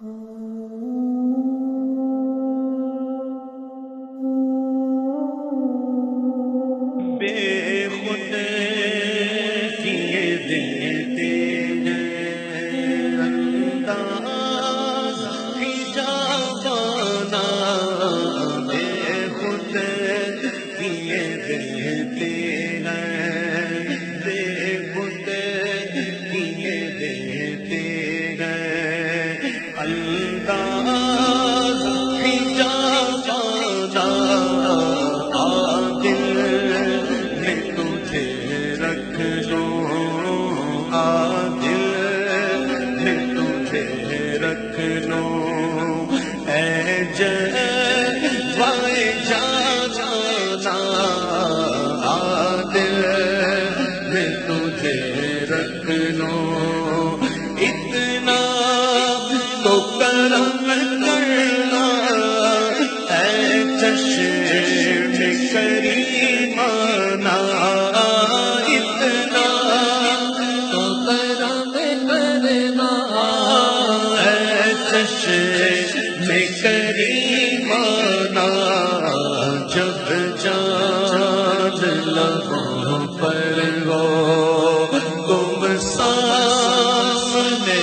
بے خود کیے دیتے ہیں انداز حجابانہ، بے خود کیے دیتے ہیں، بے خود کیے دیتے ہیں انداز حجابانہ، جلوائے جانا عادل میں تجھے رکھ لوں، اتنا تو کرم کرنا اے چشم کریمانہ، اتنا تو کرم کرنا اے چشم کریمانہ، جب چاند لبوں پر ہو تم سامنے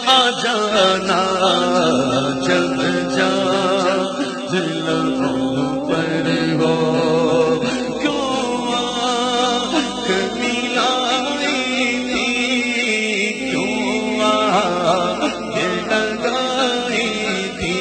آ جانا، جب چاند لبوں پر ہو کیوں آنکھ ملائی تھی، کیوں آنکھ لگائی تھی،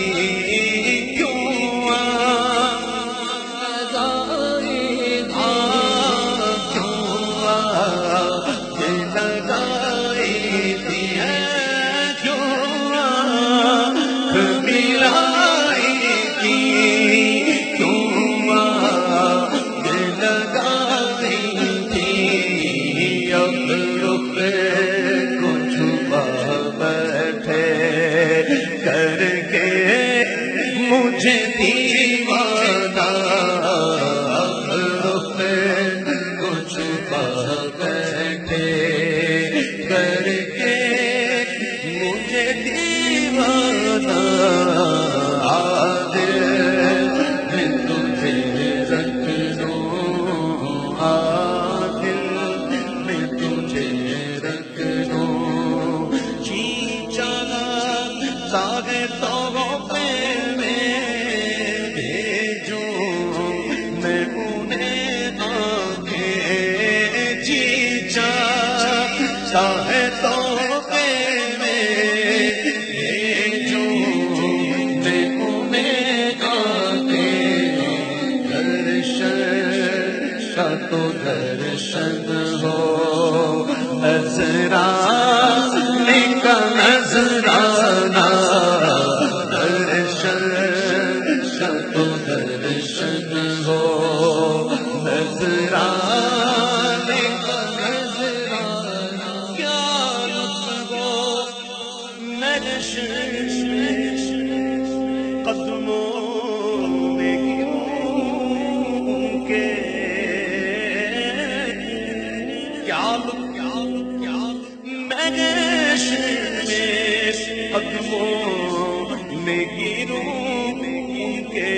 کر کے مجھے دیوانہ، کچھ بیٹھے کر کے مجھے دیوانہ، عادل میں تجھے رکھ لوں، عادل میں تجھے رکھ لوں، جی چلا سارے تحفے میں بھیجوں میں انہیں آنکھیں، جی چاہتا ہے تحفے میں بھیجوں میں انہیں آنکھیں، درشن کا تو درشن ہو، نظرانے کا نظرانہ، درشن کا تو درشن ہو، نظرانے کا نظرانہ، کیا لطف ہو نرش قدموں میں کیوں کے، کیا لطف قدموں میں گروں کے،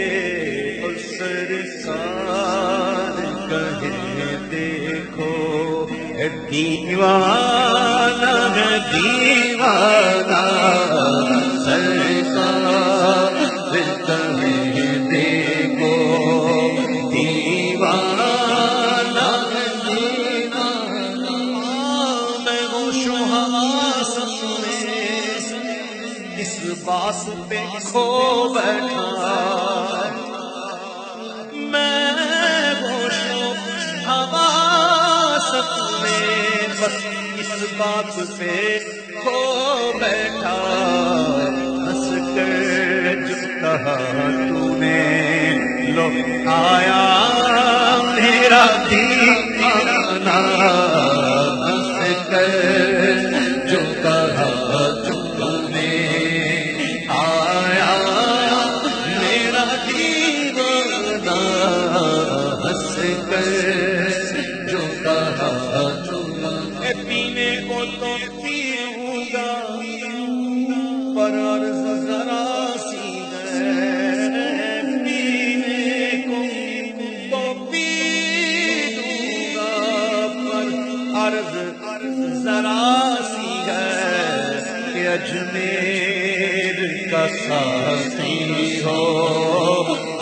اور سرکار کہے دیکھو دیوانہ ہے دیوانہ، سرکار کہے دیکھو دیوانہ ہے دیوانہ، میں وہ شہاس اس باس پہ کھو بیٹھا، میں وہ حواس میں بس اس بات پہ کھو بیٹھا، ہنس کر جو کہا تو نے لو آیا میرا دیوانہ، ہنس کر جو کہا جو کہا پینے کو تو پیوں گا پر عرض کا ساقی ہو،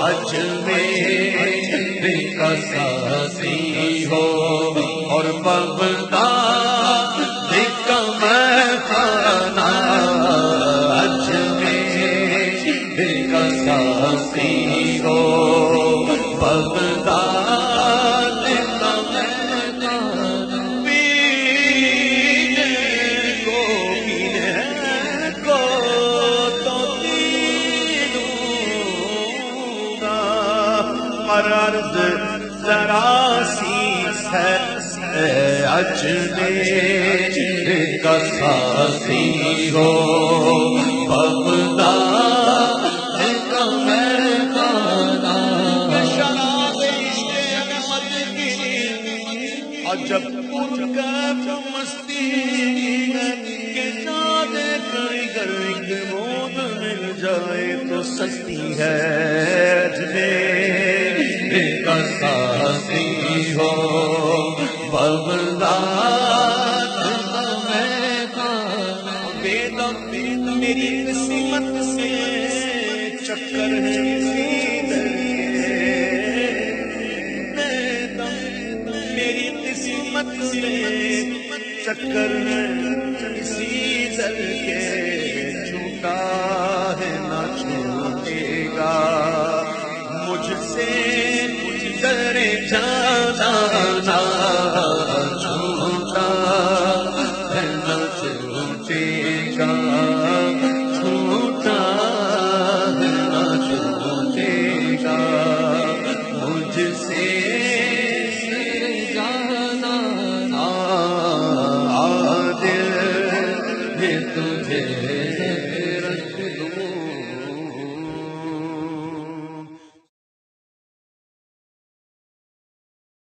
اجمیر کا ساقی ہو، اور بغداد کا مےخانہ، اجمیر کا ساقی ہو، بغداد کا مےخانہ، پینے کو تو پیوں گا، مرد ذرا سی ہے اجمیر کا ساقی ہو، بغداد کا مےخانہ، شراب عشق احمد کی عجب ان کا مستی ہے کہ جانے کہیں گر ایک بوند مل جائے تو سستی ہے، اجمیر کا ساقی ہو، بغداد کا مےخانہ، بیدم میری قسمت سے چکر ہے اسی در کے، بیدم میری قسمت سے چکر ہے اسی در کے، چھوٹا ہے نہ چھوٹے گا مجھ سے در جانا